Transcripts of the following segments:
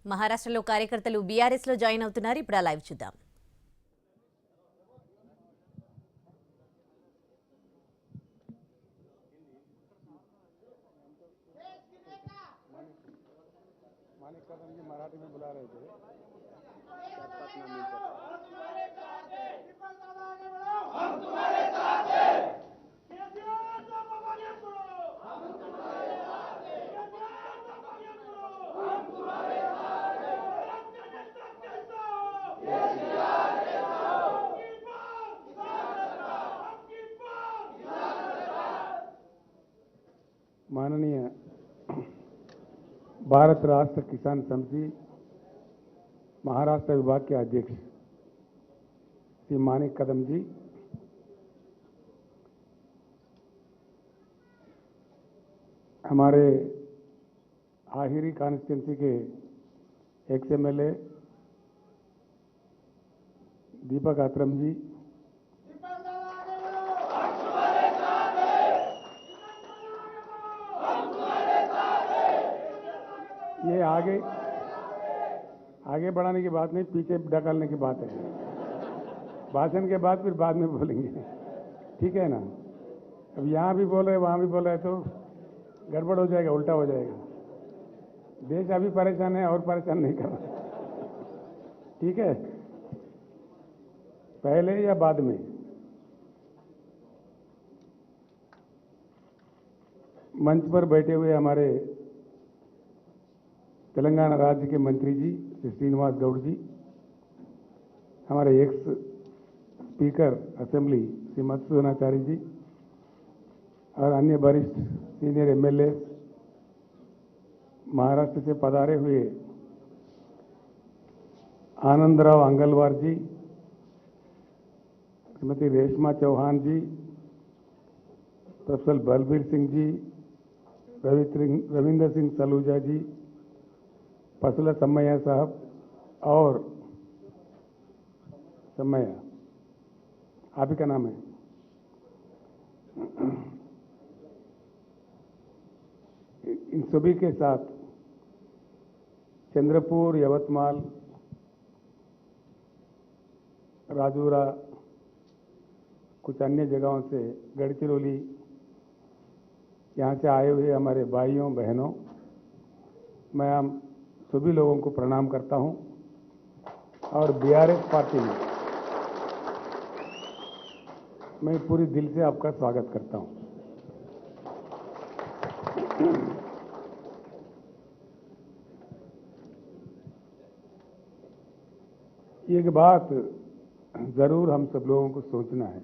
మహారాష్ట్రలో కార్యకర్తలు బీఆర్ఎస్ లో జాయిన్ అవుతున్నారు. ఇప్పుడు ఆ లైవ్ చూద్దాం. मराठी में बुला रहे थे। माननीय भारत राष्ट्र किसान समिति महाराष्ट्र विभाग के अध्यक्ष श्री मानिक कदम जी, हमारे आहिरी कॉन्स्टिट्यूंसी के एक्स एमएलए दीपक आत्रम जी, ये आगे बढ़ाने की बात नहीं, पीछे ढकालने की बात है। भाषण के बाद फिर बाद में बोलेंगे, ठीक है ना। अब यहाँ भी बोल रहे वहाँ भी बोल रहे तो गड़बड़ हो जाएगा, उल्टा हो जाएगा। देश अभी परेशान है और परेशान नहीं करना, ठीक है। पहले या बाद में मंच पर बैठे हुए हमारे तेलंगाना राज्य के मंत्री जी श्री श्रीनिवास गौड़ जी, हमारे एक्स स्पीकर असेंबली श्री मधुसूदनाचारी जी और अन्य वरिष्ठ सीनियर एमएलए, महाराष्ट्र से पधारे हुए आनंदराव अंगलवार जी, श्रीमती रेशमा चौहान जी, प्रोफेसर बलबीर सिंह जी, रविंदर सिंह सलूजा जी, फसला सम्मैया साहब और सम्मैया, आप ही का नाम है, इन सभी के साथ चंद्रपुर, यवतमाल, राजूरा, कुछ अन्य जगहों से गढ़चिरौली, यहाँ से आए हुए हमारे भाइयों बहनों, मैं हम सभी लोगों को प्रणाम करता हूं और बीआरएस पार्टी में मैं पूरी दिल से आपका स्वागत करता हूं। एक बात जरूर हम सब लोगों को सोचना है।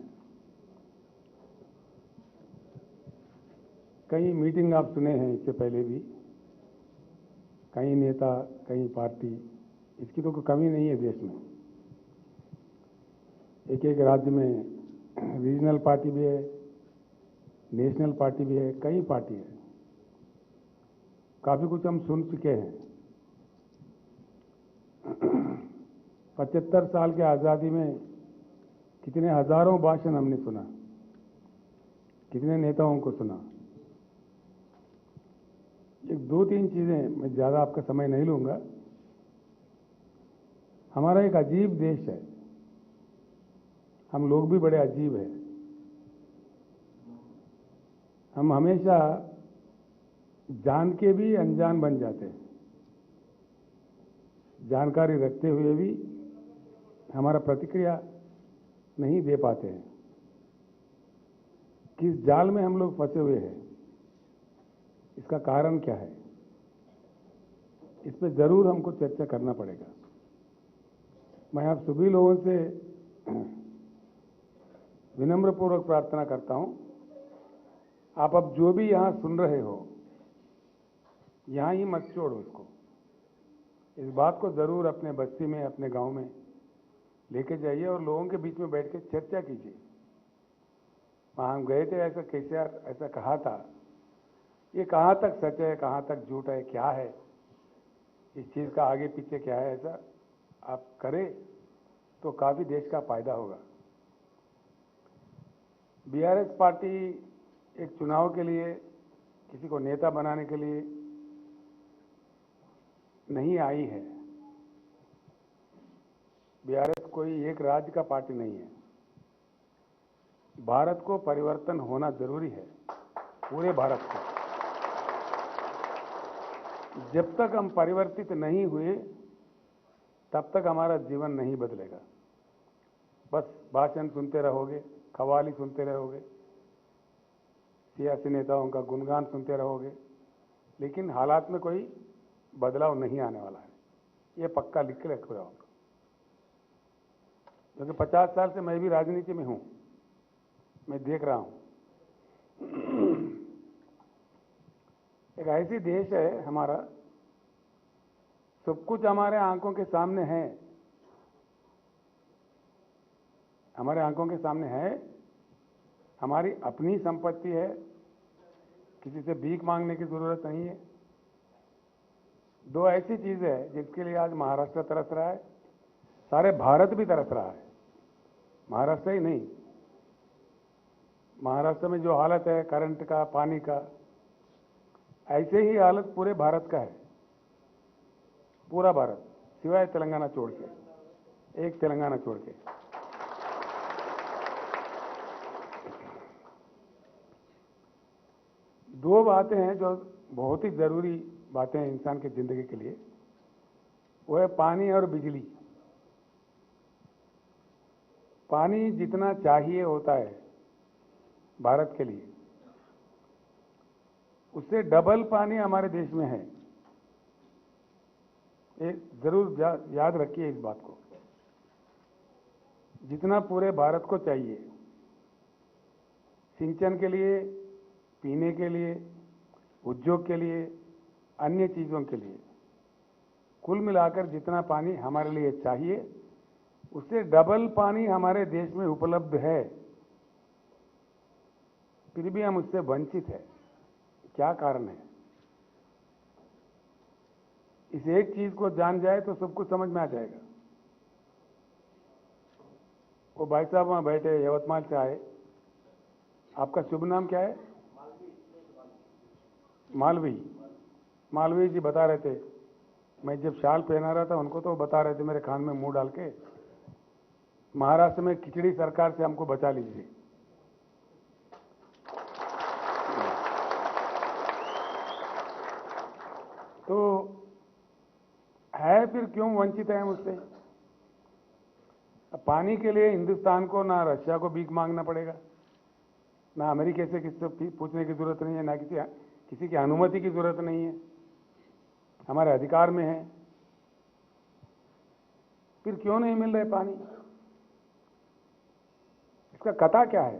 कई मीटिंग आप सुने हैं इससे पहले भी, कई नेता, कई पार्टी, इसकी तो कोई कमी नहीं है देश में। एक एक राज्य में रीजनल पार्टी भी है, नेशनल पार्टी भी है, कई पार्टी है। काफी कुछ हम सुन चुके हैं। 75 साल के आज़ादी में कितने हजारों भाषण हमने सुना, कितने नेताओं को सुना। एक दो तीन चीजें, मैं ज्यादा आपका समय नहीं लूंगा। हमारा एक अजीब देश है, हम लोग भी बड़े अजीब हैं। हम हमेशा जान के भी अनजान बन जाते हैं, जानकारी रखते हुए भी हमारा प्रतिक्रिया नहीं दे पाते हैं। किस जाल में हम लोग फंसे हुए हैं, इसका कारण क्या है, इस पर जरूर हमको चर्चा करना पड़ेगा। मैं आप सभी लोगों से विनम्रपूर्वक प्रार्थना करता हूं, आप अब जो भी यहां सुन रहे हो, यहां ही मत छोड़ो इसको। इस बात को जरूर अपने बस्ती में, अपने गांव में लेके जाइए और लोगों के बीच में बैठ के चर्चा कीजिए। वहां हम गए थे, ऐसा केसीआर ऐसा कहा था, ये कहां तक सच है, कहां तक झूठ है, क्या है, इस चीज का आगे पीछे क्या है, ऐसा आप करें तो काफी देश का फायदा होगा। बीआरएस पार्टी एक चुनाव के लिए, किसी को नेता बनाने के लिए नहीं आई है। बीआरएस कोई एक राज्य का पार्टी नहीं है। भारत को परिवर्तन होना जरूरी है, पूरे भारत को। जब तक हम परिवर्तित नहीं हुए तब तक हमारा जीवन नहीं बदलेगा। बस भाषण सुनते रहोगे, कव्वाली सुनते रहोगे, सियासी नेताओं का गुणगान सुनते रहोगे, लेकिन हालात में कोई बदलाव नहीं आने वाला है। ये पक्का लिख के रखो आप, क्योंकि 50 साल से मैं भी राजनीति में हूं, मैं देख रहा हूं। एक ऐसी देश है हमारा, सब कुछ हमारे आंखों के सामने है, हमारे आंखों के सामने है। हमारी अपनी संपत्ति है, किसी से भीख मांगने की जरूरत नहीं है। दो ऐसी चीजें हैं जिसके लिए आज महाराष्ट्र तरस रहा है, सारे भारत भी तरस रहा है। महाराष्ट्र ही नहीं, महाराष्ट्र में जो हालत है करंट का, पानी का, ऐसे ही हालत पूरे भारत का है। पूरा भारत सिवाय तेलंगाना छोड़ के, एक तेलंगाना छोड़ के। दो बातें हैं जो बहुत ही जरूरी बातें हैं इंसान की जिंदगी के लिए, वो है पानी और बिजली। पानी जितना चाहिए होता है भारत के लिए, उससे डबल पानी हमारे देश में है। एक जरूर याद रखिए इस बात को। जितना पूरे भारत को चाहिए सिंचन के लिए, पीने के लिए, उद्योग के लिए, अन्य चीजों के लिए, कुल मिलाकर जितना पानी हमारे लिए चाहिए उससे डबल पानी हमारे देश में उपलब्ध है, फिर भी हम उससे वंचित हैं। क्या कारण है? इस एक चीज को जान जाए तो सब कुछ समझ में आ जाएगा। वो भाई साहब वहां बैठे, यवतमाल से आए। आपका शुभ नाम क्या है? मालवी। मालवी जी बता रहे थे, मैं जब शाल पहना रहा था उनको, तो बता रहे थे मेरे कान में मुंह डाल के, महाराष्ट्र में खिचड़ी सरकार से हमको बचा लीजिए। तो है, फिर क्यों वंचित है हम उससे? पानी के लिए हिंदुस्तान को ना रशिया को भीख मांगना पड़ेगा, ना अमेरिका से किसी से पूछने की जरूरत नहीं है, ना किसी की अनुमति की जरूरत नहीं है, हमारे अधिकार में है। फिर क्यों नहीं मिल रहा है पानी? इसका कथा क्या है?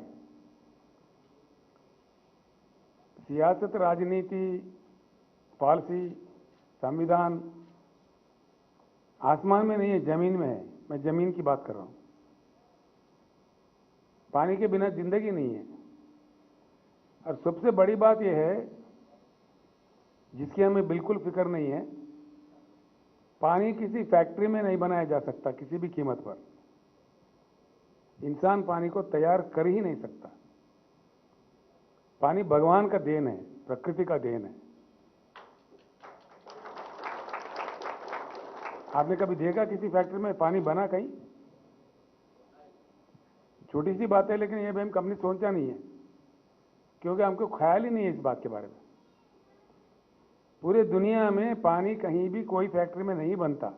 सियासत, राजनीति, पॉलिसी, संविधान आसमान में नहीं है, जमीन में है। मैं जमीन की बात कर रहा हूं। पानी के बिना जिंदगी नहीं है। और सबसे बड़ी बात यह है जिसकी हमें बिल्कुल फिक्र नहीं है, पानी किसी फैक्ट्री में नहीं बनाया जा सकता किसी भी कीमत पर। इंसान पानी को तैयार कर ही नहीं सकता। पानी भगवान का देन है, प्रकृति का देन है। आपने कभी देखा किसी फैक्ट्री में पानी बना कहीं? छोटी सी बात है, लेकिन ये भी हम कभी सोचा नहीं है, क्योंकि हमको ख्याल ही नहीं है इस बात के बारे में। पूरे दुनिया में पानी कहीं भी कोई फैक्ट्री में नहीं बनता।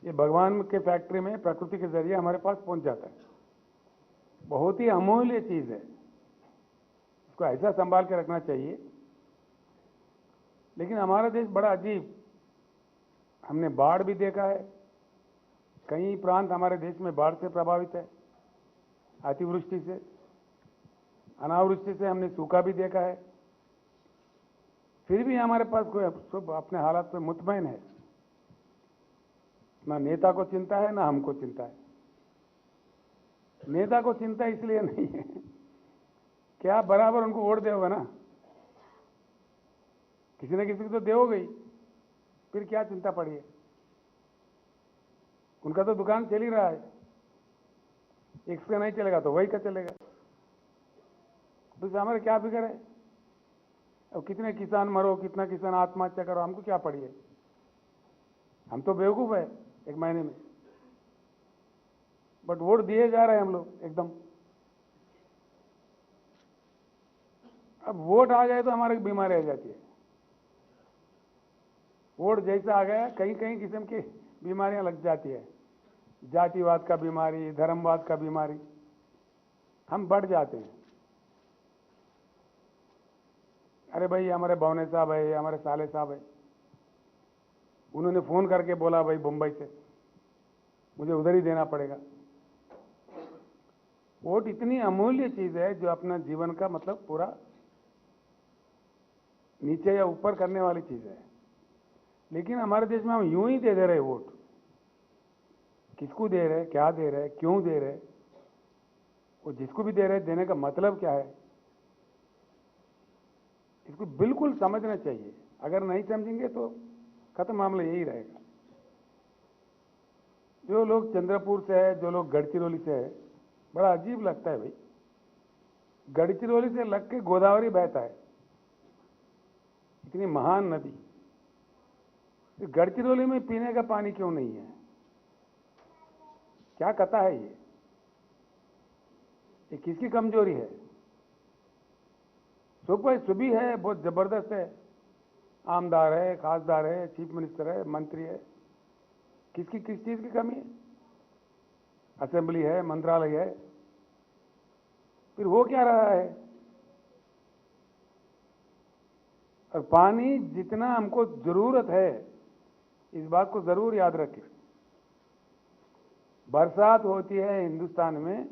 ये भगवान के फैक्ट्री में प्रकृति के जरिए हमारे पास पहुंच जाता है। बहुत ही अमूल्य चीज है, इसको ऐसा संभाल के रखना चाहिए। लेकिन हमारा देश बड़ा अजीब, हमने बाढ़ भी देखा है। कई प्रांत हमारे देश में बाढ़ से प्रभावित है, अतिवृष्टि से, अनावृष्टि से हमने सूखा भी देखा है। फिर भी हमारे पास कोई सब अपने हालात पे मुतमईन है। ना नेता को चिंता है, ना हमको चिंता है। नेता को चिंता इसलिए नहीं है कि आप बराबर उनको वोट दोगे ना, किसी न किसी को तो दोगे ही, फिर क्या चिंता पड़ी है? उनका तो दुकान चल ही रहा है, एक से नहीं चलेगा तो वही का चलेगा। तो हमारे क्या फिक्र है? और कितने किसान मरो, कितना किसान आत्महत्या करो, हमको क्या पड़ी है? हम तो बेवकूफ है एक महीने में। बट वोट दिए जा रहे हैं हम लोग एकदम। अब वोट आ जाए तो हमारे बीमारी आ जाती है। वोट जैसा आ गया कहीं कहीं किस्म की बीमारियां लग जाती है, जातिवाद का बीमारी, धर्मवाद का बीमारी, हम बढ़ जाते हैं। अरे भाई हमारे बौने साहब है, हमारे साले साहब है, उन्होंने फोन करके बोला भाई मुंबई से मुझे उधर ही देना पड़ेगा। वोट इतनी अमूल्य चीज है जो अपना जीवन का मतलब पूरा नीचे या ऊपर करने वाली चीज है। लेकिन हमारे देश में हम यूं ही दे रहे वोट। किसको दे रहे, क्या दे रहे, क्यों दे रहे, वो जिसको भी दे रहे देने का मतलब क्या है, इसको बिल्कुल समझना चाहिए। अगर नहीं समझेंगे तो खत्म मामला यही रहेगा। जो लोग चंद्रपुर से है, जो लोग गढ़चिरौली से है, बड़ा अजीब लगता है भाई। गढ़चिरौली से लग के गोदावरी बहता है, इतनी महान नदी, गढ़चिरौली में पीने का पानी क्यों नहीं है? क्या कथा है ये किसकी कमजोरी है? सुबह है, बहुत जबरदस्त है, आमदार है, खासदार है, चीफ मिनिस्टर है, मंत्री है, किस चीज की कमी है? असेंबली है, मंत्रालय है, फिर हो क्या रहा है? और पानी जितना हमको जरूरत है, इस बात को जरूर याद रखें। बरसात होती है हिंदुस्तान में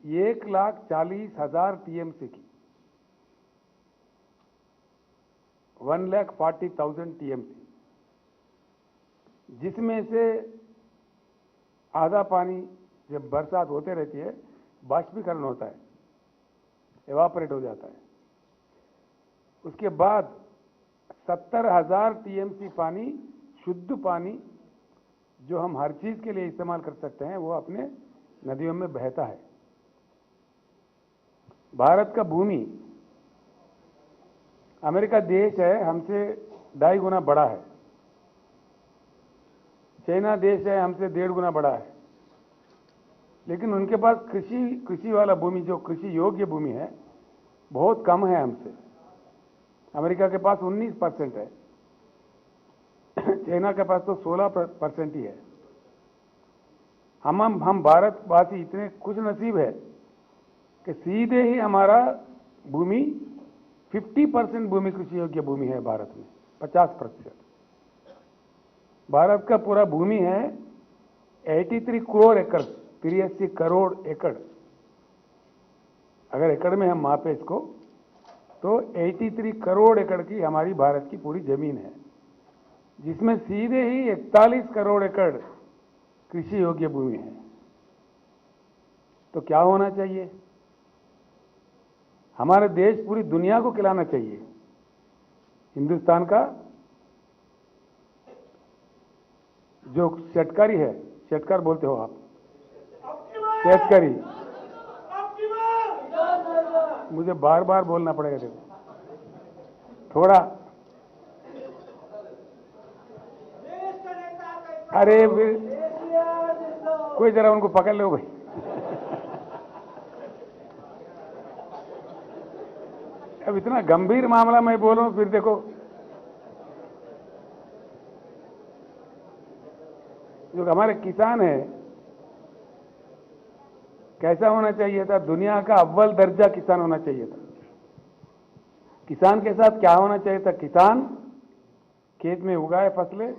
1,40,000 टीएमसी की, 1,40,000 टीएमसी, जिसमें से आधा पानी जब बरसात होते रहती है बाष्पीकरण होता है, एवापोरेट हो जाता है। उसके बाद 70,000 टीएमसी पानी, शुद्ध पानी, जो हम हर चीज के लिए इस्तेमाल कर सकते हैं, वो अपने नदियों में बहता है। भारत का भूमि, अमेरिका देश है हमसे 2.5 गुना बड़ा है, चाइना देश है हमसे 1.5 गुना बड़ा है, लेकिन उनके पास कृषि वाला भूमि, जो कृषि योग्य भूमि है, बहुत कम है हमसे। अमेरिका के पास 19% है, चाइना के पास तो 16% ही है। हम भारतवासी इतने खुश नसीब है कि सीधे ही हमारा भूमि 50% भूमि कृषि योग्य भूमि है भारत में, 50%। भारत का पूरा भूमि है 83 करोड़ एकड़, 83 करोड़ एकड़। अगर एकड़ में हम मापे इसको तो 83 करोड़ एकड़ की हमारी भारत की पूरी जमीन है, जिसमें सीधे ही 41 करोड़ एकड़ कृषि योग्य भूमि है। तो क्या होना चाहिए? हमारे देश पूरी दुनिया को खिलाना चाहिए। हिंदुस्तान का जो शेतकारी है, शेतकार बोलते हो आप, शेतकारी, मुझे बार बार बोलना पड़ेगा, देखो थोड़ा। अरे फिर कोई जरा उनको पकड़ लो भाई। अब इतना गंभीर मामला मैं बोल रहा हूं, फिर देखो जो हमारे किसान है, कैसा होना चाहिए था? दुनिया का अव्वल दर्जा किसान होना चाहिए था। किसान के साथ क्या होना चाहिए था? किसान खेत में उगाए फसलें,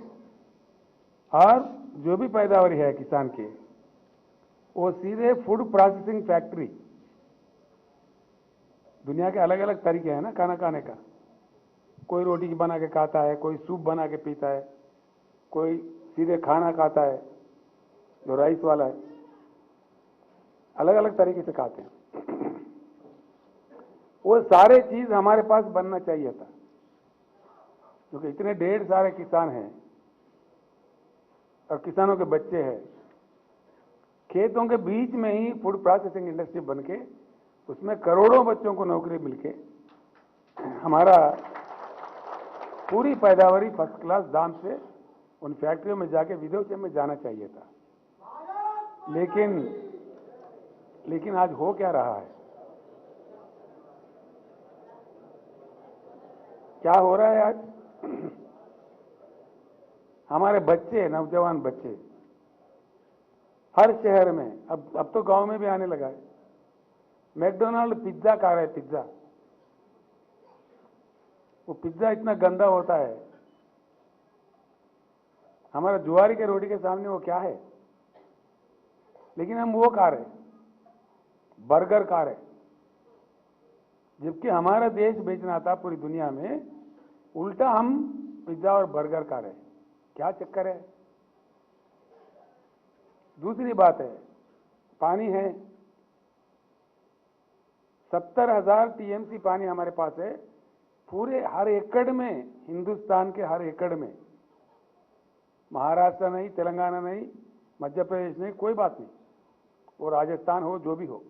और जो भी पैदावारी है किसान की, वो सीधे फूड प्रोसेसिंग फैक्ट्री, दुनिया के अलग अलग तरीके हैं ना खाना खाने का, कोई रोटी बना के खाता है, कोई सूप बना के पीता है, कोई सीधे खाना खाता है जो राइस वाला है, अलग अलग तरीके से खाते हैं। वो सारे चीज हमारे पास बनना चाहिए था, क्योंकि इतने ढेर सारे किसान हैं और किसानों के बच्चे हैं। खेतों के बीच में ही फूड प्रोसेसिंग इंडस्ट्री बन के उसमें करोड़ों बच्चों को नौकरी मिलके हमारा पूरी पैदावारी फर्स्ट क्लास दाम से उन फैक्ट्रियों में जाके विदेशों में जाना चाहिए था। लेकिन लेकिन आज हो क्या रहा है? क्या हो रहा है आज? हमारे बच्चे, नौजवान बच्चे हर शहर में, अब तो गांव में भी आने लगा है, मैकडोनाल्ड पिज्जा खा रहे हैं। पिज्जा, वो पिज्जा इतना गंदा होता है। हमारा जुआरी के रोटी के सामने वो क्या है? लेकिन हम वो खा रहे हैं, बर्गर खा रहे हैं। जबकि हमारा देश बेचना था पूरी दुनिया में, उल्टा हम पिज्जा और बर्गर खा रहे हैं। क्या चक्कर है? दूसरी बात है, पानी है, 70,000 टीएमसी पानी हमारे पास है। पूरे हर एकड़ में, हिंदुस्तान के हर एकड़ में, महाराष्ट्र नहीं, तेलंगाना नहीं, मध्य प्रदेश नहीं, कोई बात नहीं, वो राजस्थान हो, जो भी हो,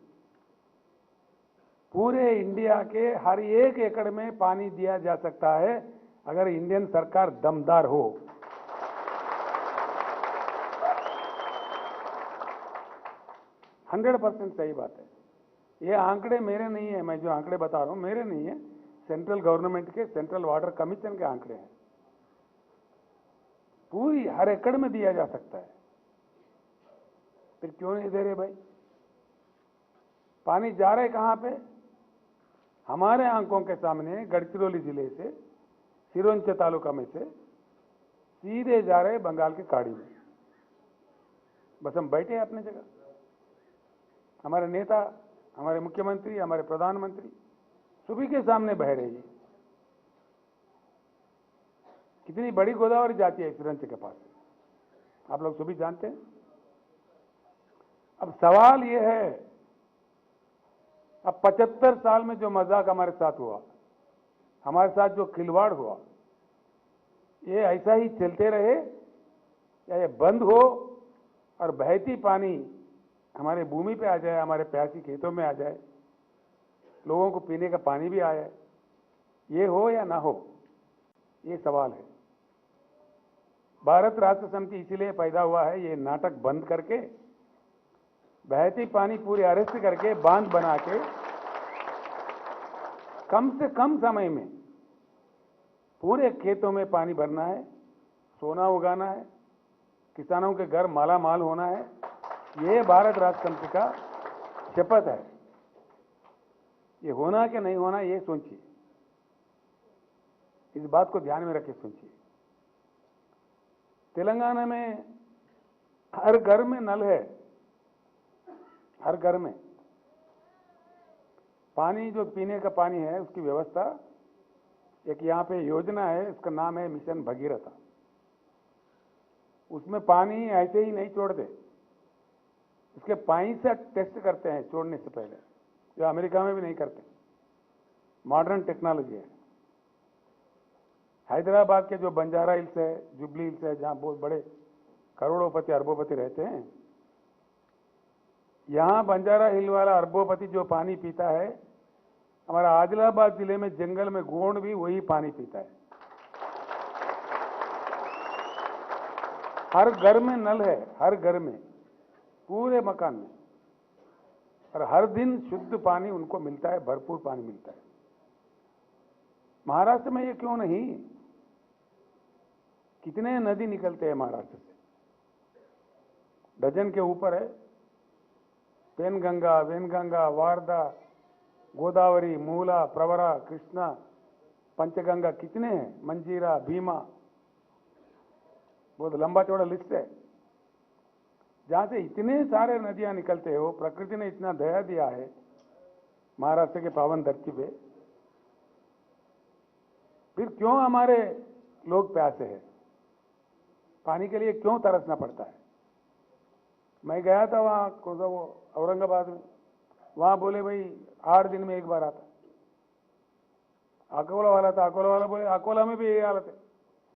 पूरे इंडिया के हर एक एकड़ में पानी दिया जा सकता है अगर इंडियन सरकार दमदार हो। 100% सही बात है। ये आंकड़े मेरे नहीं है, मैं जो आंकड़े बता रहा हूं मेरे नहीं है, सेंट्रल गवर्नमेंट के, सेंट्रल वाटर कमीशन के आंकड़े हैं। पूरी हर एकड़ में दिया जा सकता है, फिर क्यों नहीं दे रहे भाई? पानी जा रहा है कहां पे? हमारे आंखों के सामने गढ़चिरौली जिले से, सिरोंच तालुका में से सीधे जा रहे बंगाल की खाड़ी में। बस हम बैठे हैं अपनी जगह। हमारे नेता, हमारे मुख्यमंत्री, हमारे प्रधानमंत्री सभी के सामने बह रही है। कितनी बड़ी गोदावरी जाती है सिरोंच के पास, आप लोग सभी जानते हैं। अब सवाल यह है, अब 75 साल में जो मजाक हमारे साथ हुआ, हमारे साथ जो खिलवाड़ हुआ, ये ऐसा ही चलते रहे या ये बंद हो और बहती पानी हमारे भूमि पे आ जाए, हमारे प्यासी खेतों में आ जाए, लोगों को पीने का पानी भी आए, ये हो या ना हो, ये सवाल है। भारत राष्ट्र समिति इसीलिए पैदा हुआ है, ये नाटक बंद करके, बहती पानी पूरी अरेस्ट करके, बांध बना के कम से कम समय में पूरे खेतों में पानी भरना है, सोना उगाना है, किसानों के घर माला माल होना है। ये भारत राष्ट्र समिति का शपथ है। ये होना कि नहीं होना, ये सोचिए, इस बात को ध्यान में रखे सोचिए। तेलंगाना में हर घर में नल है, हर घर में पानी, जो पीने का पानी है उसकी व्यवस्था, एक यहाँ पे योजना है, उसका नाम है मिशन भगीरथ। उसमें पानी ऐसे ही नहीं छोड़ दे, उसके पानी से टेस्ट करते हैं छोड़ने से पहले, जो अमेरिका में भी नहीं करते। मॉडर्न टेक्नोलॉजी है। हैदराबाद के जो बंजारा हिल्स है, जुबली हिल्स है, जहां बहुत बड़े करोड़ोंपति अरबोपति रहते हैं, यहां बंजारा हिल वाला अरबोपति जो पानी पीता है, हमारा आदिलाबाद जिले में जंगल में गोंड भी वही पानी पीता है। हर घर में नल है, हर घर में, पूरे मकान में, और हर दिन शुद्ध पानी उनको मिलता है, भरपूर पानी मिलता है। महाराष्ट्र में ये क्यों नहीं? कितने नदी निकलते हैं महाराष्ट्र से, डजन के ऊपर है। पेनगंगा, वेनगंगा, वारदा, गोदावरी, मूला, प्रवरा, कृष्णा, पंचगंगा, कितने हैं, मंजीरा, भीमा, बहुत लंबा चौड़ा लिस्ट है। जहां से इतने सारे नदियां निकलते हो, प्रकृति ने इतना दया दिया है महाराष्ट्र के पावन धरती पे, फिर क्यों हमारे लोग प्यासे हैं? पानी के लिए क्यों तरसना पड़ता है? मैं गया था वहां, कौन सा वो, औरंगाबाद में, वहां बोले भाई 8 दिन में एक बार आता। अकोला वाला था, अकोला वाला बोले अकोला में भी यही हालत है।